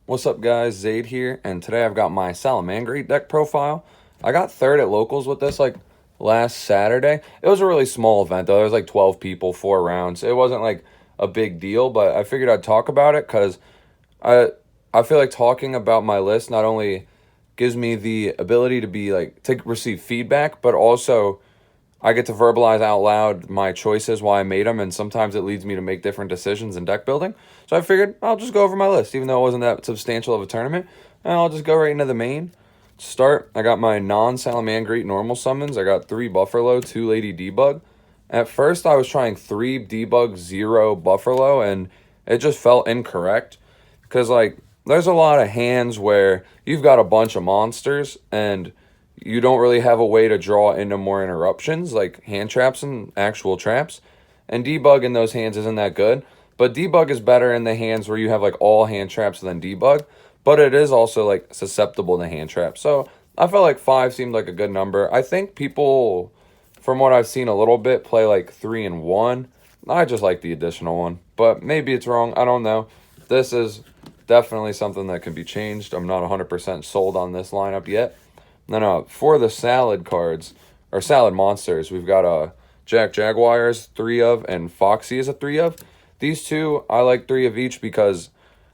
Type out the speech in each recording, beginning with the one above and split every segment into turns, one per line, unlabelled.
What's up, guys? Zaid here, and today I've got my Salamangreat deck profile. I got third at locals with this last Saturday. It was a really small event though. There was like 12 people, 4 rounds. It wasn't like a big deal, but I figured I'd talk about it because I I feel like talking about my list not only gives me the ability to be like to receive feedback, but also I get to verbalize out loud my choices, why I made them, and sometimes it leads me to make different decisions in deck building. So I figured I'll just go over my list, even though it wasn't that substantial of a tournament, and I'll just go right into the main. To start, I got my non-Salamangreat normal summons. I got 3 Bufferlo, 2 Lady Debug. At first, I was trying 3 Debug, 0 Bufferlo, and it just felt incorrect. Because, there's a lot of hands where you've got a bunch of monsters, and you don't really have a way to draw into more interruptions, like hand traps and actual traps. And debug in those hands isn't that good. But debug is better in the hands where you have all hand traps than debug. But it is also susceptible to hand traps. So I felt like 5 seemed like a good number. I think people, from what I've seen a little bit, play 3 and 1. I just like the additional one. But maybe it's wrong. I don't know. This is definitely something that can be changed. I'm not 100% sold on this lineup yet. Then for the salad cards, or salad monsters, we've got Jack Jaguars, 3 of, and Foxy is a 3 of. These two, I like 3 of each because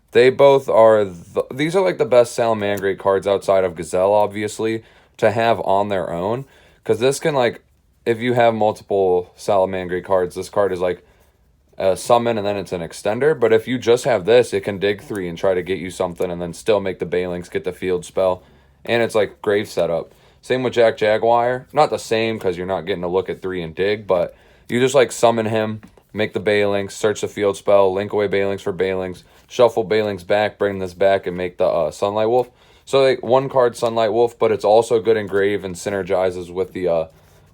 they both are, these are the best Salamangreat cards outside of Gazelle, obviously, to have on their own. Because this can, if you have multiple Salamangreat cards, this card is a summon and then it's an extender. But if you just have this, it can dig 3 and try to get you something and then still make the Balinks, get the field spell. And it's grave setup. Same with Jack Jaguar. Not the same because you're not getting to look at 3 and dig, but you just summon him, make the Balinks, search the field spell, link away Balinks for Balinks, shuffle Balinks back, bring this back, and make the Sunlight Wolf. So one card Sunlight Wolf, but it's also good in grave and synergizes with the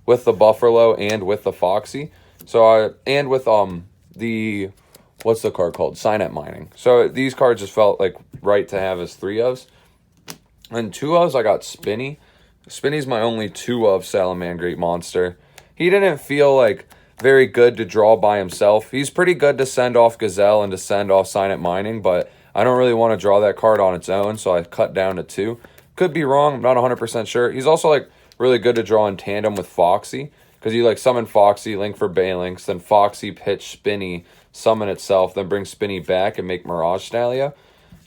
Bufferlo and with the Foxy. So and with the what's the card called? Signet Mining. So these cards just felt right to have as 3 ofs. And 2 ofs, I got Spinny. Spinny's my only 2 of Salamangreat monster. He didn't feel very good to draw by himself. He's pretty good to send off Gazelle and to send off Signet Mining, but I don't really want to draw that card on its own, so I cut down to 2. Could be wrong, I'm not 100% sure. He's also really good to draw in tandem with Foxy, because you summon Foxy, link for Balinks, then Foxy pitch Spinny, summon itself, then bring Spinny back and make Mirage Stalia.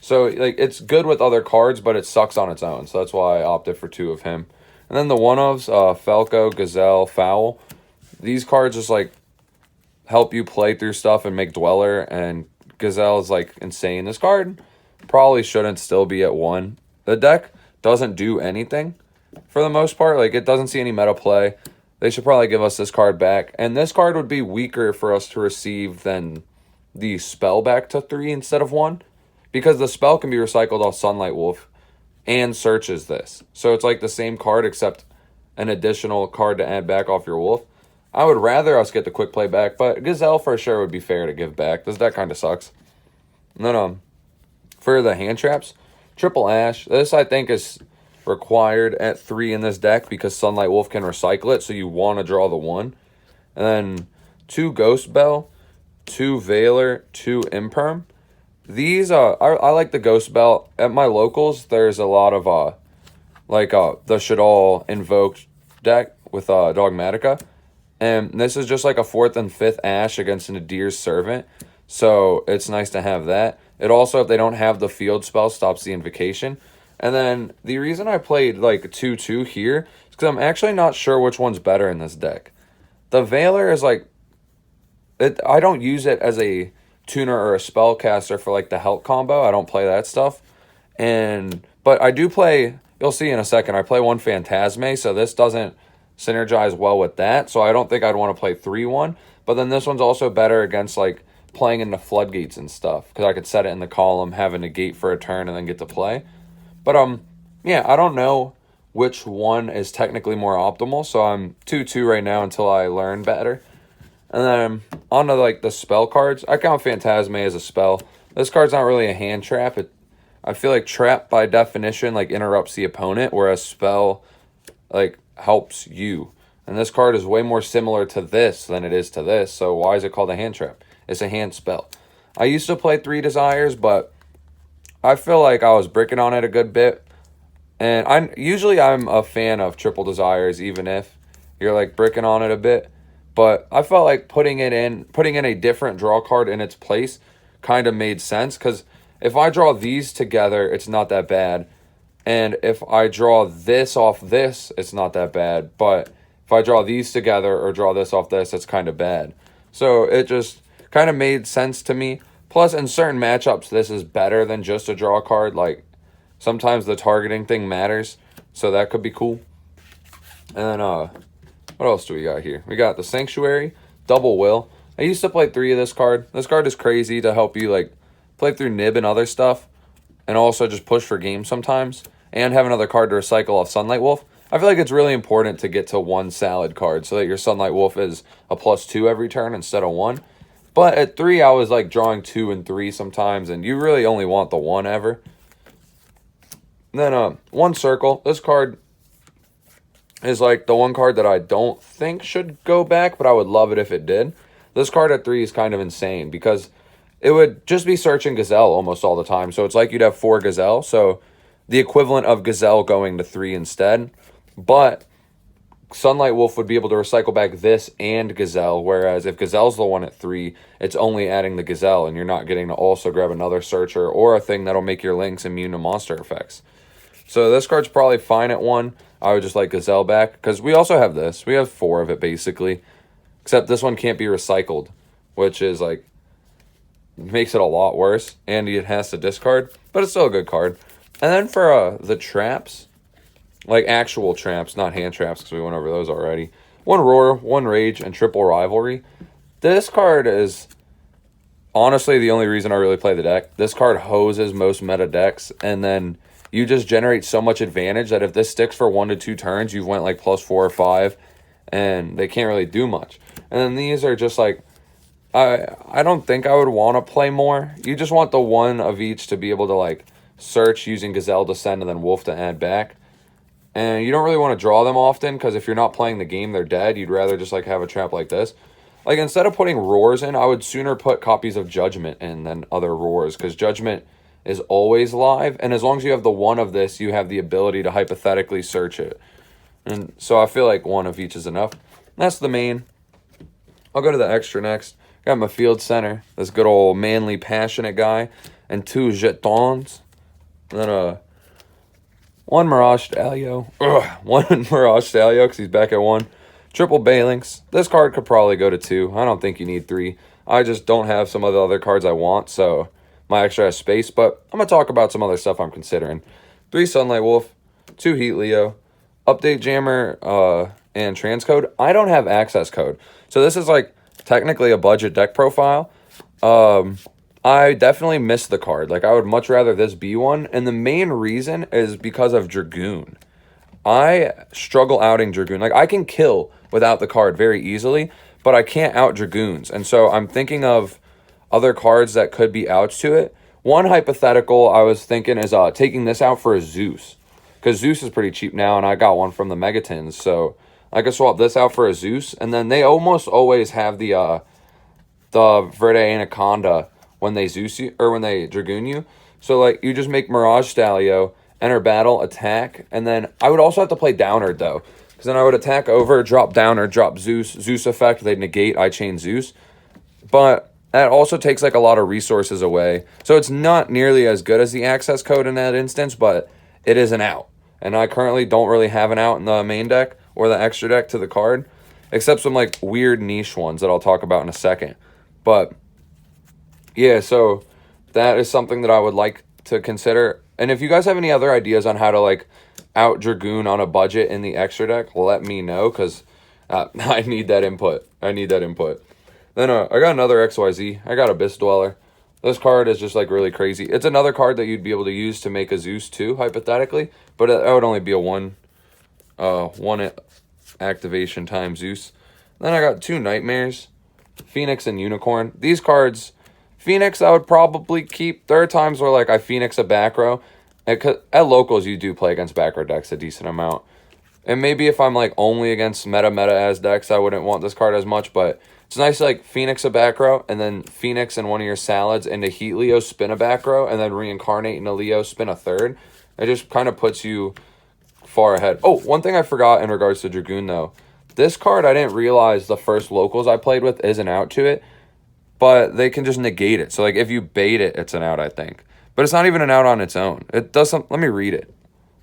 So, it's good with other cards, but it sucks on its own. So, that's why I opted for 2 of him. And then the 1-ofs, Falco, Gazelle, Fowl. These cards just, help you play through stuff and make Dweller. And Gazelle is, insane. This card probably shouldn't still be at 1. The deck doesn't do anything for the most part. It doesn't see any meta play. They should probably give us this card back. And this card would be weaker for us to receive than the spell back to 3 instead of 1. Because the spell can be recycled off Sunlight Wolf and searches this. So it's the same card except an additional card to add back off your wolf. I would rather us get the quick play back, but Gazelle for sure would be fair to give back. This deck kind of sucks. And then for the hand traps, Triple Ash. This I think is required at 3 in this deck because Sunlight Wolf can recycle it, so you want to draw the 1. And then 2 Ghost Bell, 2 Veiler, 2 Imperm. These I like the Ghost Belt. At my locals, there's a lot of the Shaddoll invoked deck with Dogmatica. And this is just a 4th and 5th Ash against an Nadir's Servant. So it's nice to have that. It also, if they don't have the field spell, stops the invocation. And then the reason I played 2-2 here is because I'm actually not sure which one's better in this deck. The Veiler is I don't use it as a tuner or a spellcaster for the Help combo. I don't play that stuff. But I do play, you'll see in a second, I play 1 Phantasme, so this doesn't synergize well with that. So I don't think I'd want to play 3-1. But then this one's also better against playing into floodgates and stuff. Because I could set it in the column, have a negate for a turn, and then get to play. But yeah, I don't know which one is technically more optimal. So I'm 2-2 right now until I learn better. And then on to the spell cards. I count Phantasme as a spell. This card's not really a hand trap. I feel trap by definition interrupts the opponent, whereas spell helps you. And this card is way more similar to this than it is to this. So why is it called a hand trap? It's a hand spell. I used to play 3 Desires, but I feel like I was bricking on it a good bit. And I'm a fan of triple desires, even if you're like bricking on it a bit. But I felt like putting in a different draw card in its place kind of made sense, because if I draw these together, it's not that bad. And if I draw this off this, it's not that bad. But if I draw these together or draw this off this, it's kind of bad. So it just kind of made sense to me. Plus, in certain matchups, this is better than just a draw card. Like, sometimes the targeting thing matters. So that could be cool. And then, what else do we got here? We got the Sanctuary, Double Will. I used to play 3 of this card. This card is crazy to help you, like, play through Nib and other stuff. And also just push for games sometimes. And have another card to recycle off Sunlight Wolf. I feel like it's really important to get to 1 salad card so that your Sunlight Wolf is a +2 every turn instead of 1. But at 3, I was like drawing 2 and 3 sometimes, and you really only want the 1 ever. And then 1 Circle. This card is like the one card that I don't think should go back, but I would love it if it did. This card at 3 is kind of insane because it would just be searching Gazelle almost all the time. So it's like you'd have 4 Gazelle, so the equivalent of Gazelle going to 3 instead. But Sunlight Wolf would be able to recycle back this and Gazelle, whereas if Gazelle's the one at 3, it's only adding the Gazelle, and you're not getting to also grab another Searcher or a thing that'll make your Lynx immune to monster effects. So this card's probably fine at 1. I would just like Gazelle back, because we also have this. We have 4 of it, basically. Except this one can't be recycled, which is, like, makes it a lot worse. And it has to discard, but it's still a good card. And then for the traps, like actual traps, not hand traps, because we went over those already. 1 Roar, 1 Rage, and triple Rivalry. This card is honestly the only reason I really play the deck. This card hoses most meta decks, and then you just generate so much advantage that if this sticks for 1 to 2 turns, you've went like +4 or 5, and they can't really do much. And then these are just like, I don't think I would want to play more. You just want the 1 of each to be able to like search using Gazelle to send and then Wolf to add back. And you don't really want to draw them often, because if you're not playing the game, they're dead. You'd rather just like have a trap like this. Like, instead of putting Roars in, I would sooner put copies of Judgment in than other Roars, because Judgment is always live, and as long as you have the 1 of this, you have the ability to hypothetically search it. And so I feel like 1 of each is enough. That's the main. I'll go to the extra next. Got my Field Center, this good old manly, passionate guy, and 2 Jetons. And then 1 Mirage Stalio. 1 Mirage Stalio, because he's back at 1. Triple Balinx. This card could probably go to 2. I don't think you need 3. I just don't have some of the other cards I want, so my extra has space. But I'm going to talk about some other stuff I'm considering. 3 Sunlight Wolf. 2 Heat Leo. Update Jammer and Transcode. I don't have access code. So this is like technically a budget deck profile. I definitely miss the card. Like, I would much rather this be one. And the main reason is because of Dragoon. I struggle outing Dragoon. Like, I can kill without the card very easily, but I can't out Dragoons. And so I'm thinking of other cards that could be outs to it. One hypothetical I was thinking is taking this out for a Zeus. Because Zeus is pretty cheap now, and I got one from the Megatins. So I could swap this out for a Zeus. And then they almost always have the Verde Anaconda when they Zeus you, or when they Dragoon you. So, like, you just make Mirage Stalio, enter battle, attack, and then I would also have to play Downer, though. Because then I would attack over, drop Downer, drop Zeus, Zeus effect, they'd negate, I chain Zeus. But that also takes, like, a lot of resources away. So it's not nearly as good as the access code in that instance, but it is an out. And I currently don't really have an out in the main deck or the extra deck to the card, except some, like, weird niche ones that I'll talk about in a second. But yeah, so that is something that I would like to consider. And if you guys have any other ideas on how to, like, out Dragoon on a budget in the extra deck, let me know, because I need that input. Then I got another XYZ. I got Abyss Dweller. This card is just, like, really crazy. It's another card that you'd be able to use to make a Zeus too, hypothetically. But that would only be a one activation time Zeus. Then I got 2 Nightmares. Phoenix and Unicorn. These cards, Phoenix I would probably keep. There are times where, like, I Phoenix a back row. At locals, you do play against back row decks a decent amount. And maybe if I'm, like, only against meta as decks, I wouldn't want this card as much. But It's nice, like Phoenix a back row, and then Phoenix and one of your salads into Heat Leo, spin a back row, and then reincarnate into Leo, spin a third. It just kind of puts you far ahead. Oh, one thing I forgot in regards to Dragoon, though. This card, I didn't realize the first locals I played with is an out to it, but they can just negate it. So, like, if you bait it, it's an out, I think. But it's not even an out on its own. It does some. Let me read it.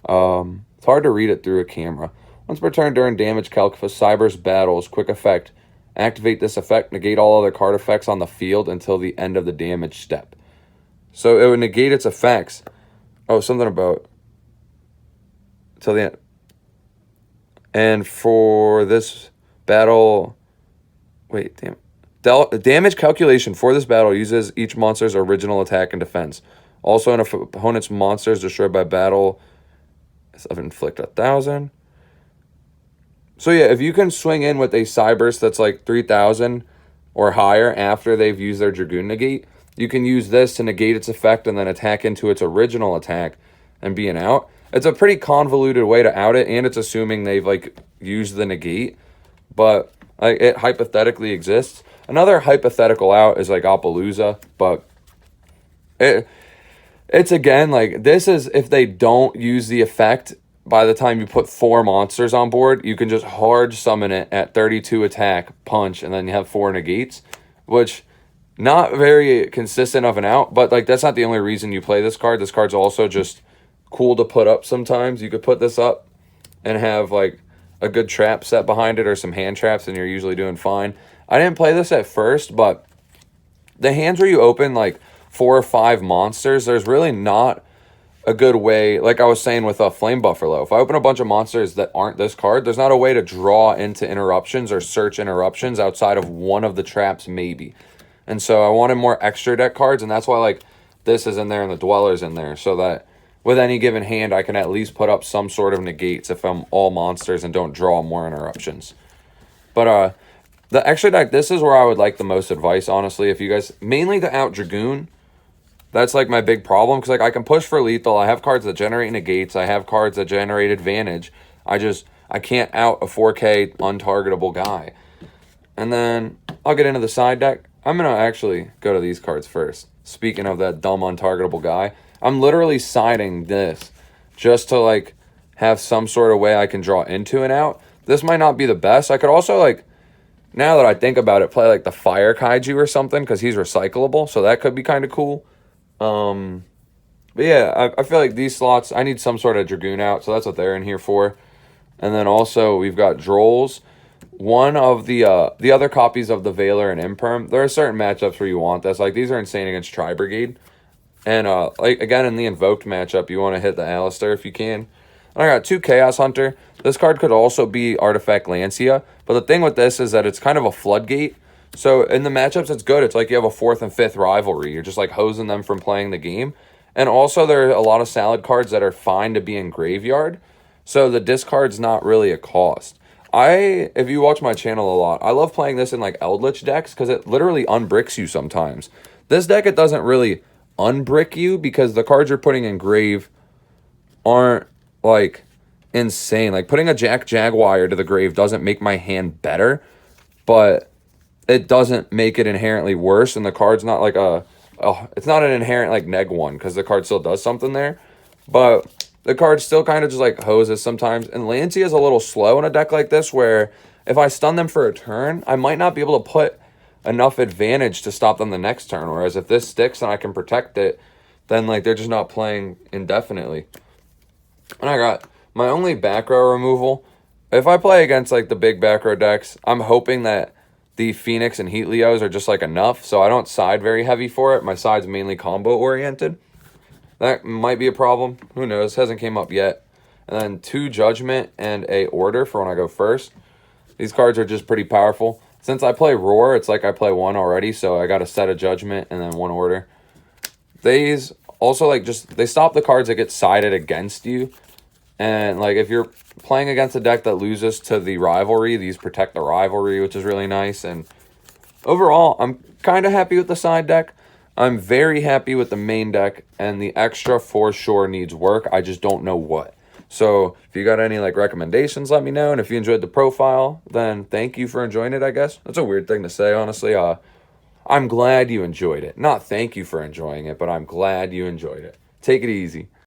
It's hard to read it through a camera. Once per turn during damage calc for Cyber's battles, quick effect. Activate this effect, negate all other card effects on the field until the end of the damage step. So it would negate its effects. Oh, something about till the end. And for this battle, wait, damn. Damage calculation for this battle uses each monster's original attack and defense. Also, an opponent's monsters destroyed by battle of inflict 1,000. So yeah, if you can swing in with a Cyberse that's like 3,000 or higher after they've used their Dragoon negate, you can use this to negate its effect and then attack into its original attack and be an out. It's a pretty convoluted way to out it, and it's assuming they've like used the negate, but like it hypothetically exists. Another hypothetical out is like Appaloosa, but it's again like this is if they don't use the effect. By the time you put 4 monsters on board, you can just hard summon it at 32 attack, punch, and then you have 4 negates, which not very consistent of an out, but like that's not the only reason you play this card. This card's also just cool to put up sometimes. You could put this up and have like a good trap set behind it or some hand traps, and you're usually doing fine. I didn't play this at first, but the hands where you open like 4 or 5 monsters, there's really not a good way, like I was saying with a Flame Buffalo. If I open a bunch of monsters that aren't this card, there's not a way to draw into interruptions or search interruptions outside of one of the traps maybe. And so I wanted more extra deck cards, and that's why like this is in there and the Dweller's in there, so that with any given hand I can at least put up some sort of negates if I'm all monsters and don't draw more interruptions. But the extra deck, this is where I would like the most advice, honestly. If you guys, mainly the out Dragoon, that's like my big problem, because like I can push for lethal. I have cards that generate negates. I have cards that generate advantage. I can't out a 4K untargetable guy. And then I'll get into the side deck. I'm going to actually go to these cards first. Speaking of that dumb untargetable guy, I'm literally siding this just to like have some sort of way I can draw into and out. This might not be the best. I could also like, now that I think about it, play like the Fire Kaiju or something, because he's recyclable. So that could be kind of cool. But yeah, I feel like these slots, I need some sort of Dragoon out, so that's what they're in here for. And then also we've got Drolls. One of the other copies of the Veiler and Imperm, there are certain matchups where you want this. Like these are insane against Tri-Brigade. And like again in the Invoked matchup, you want to hit the Alistair if you can. And I got 2 Chaos Hunter. This card could also be Artifact Lancia, but the thing with this is that it's kind of a floodgate. So in the matchups, it's good. It's like you have a 4th and 5th rivalry. You're just like hosing them from playing the game. And also there are a lot of salad cards that are fine to be in graveyard. So the discard's not really a cost. If you watch my channel a lot, I love playing this in like Eldritch decks because it literally unbricks you sometimes. This deck, it doesn't really unbrick you because the cards you're putting in grave aren't like insane. Like putting a Jack Jaguar to the grave doesn't make my hand better, but it doesn't make it inherently worse, and the card's not like it's not an inherent like neg one because the card still does something there, but the card still kind of just like hoses sometimes. And Lancia is a little slow in a deck like this where if I stun them for a turn, I might not be able to put enough advantage to stop them the next turn, whereas if this sticks and I can protect it, then like they're just not playing indefinitely. And I got my only back row removal. If I play against like the big back row decks, I'm hoping that the Phoenix and Heat Leos are just like enough, so I don't side very heavy for it. My side's mainly combo oriented. That might be a problem. Who knows? Hasn't came up yet. And then 2 Judgment and a Order for when I go first. These cards are just pretty powerful. Since I play Roar, it's like I play 1 already, so I got a set of Judgment and then 1 Order. These also like they stop the cards that get sided against you. And like if you're playing against a deck that loses to the rivalry, these protect the rivalry, which is really nice. And overall, I'm kind of happy with the side deck. I'm very happy with the main deck, and the extra for sure needs work. I just don't know what. So if you got any like recommendations, let me know. And if you enjoyed the profile, then thank you for enjoying it, I guess. That's a weird thing to say, honestly. I'm glad you enjoyed it. Not thank you for enjoying it, but I'm glad you enjoyed it. Take it easy.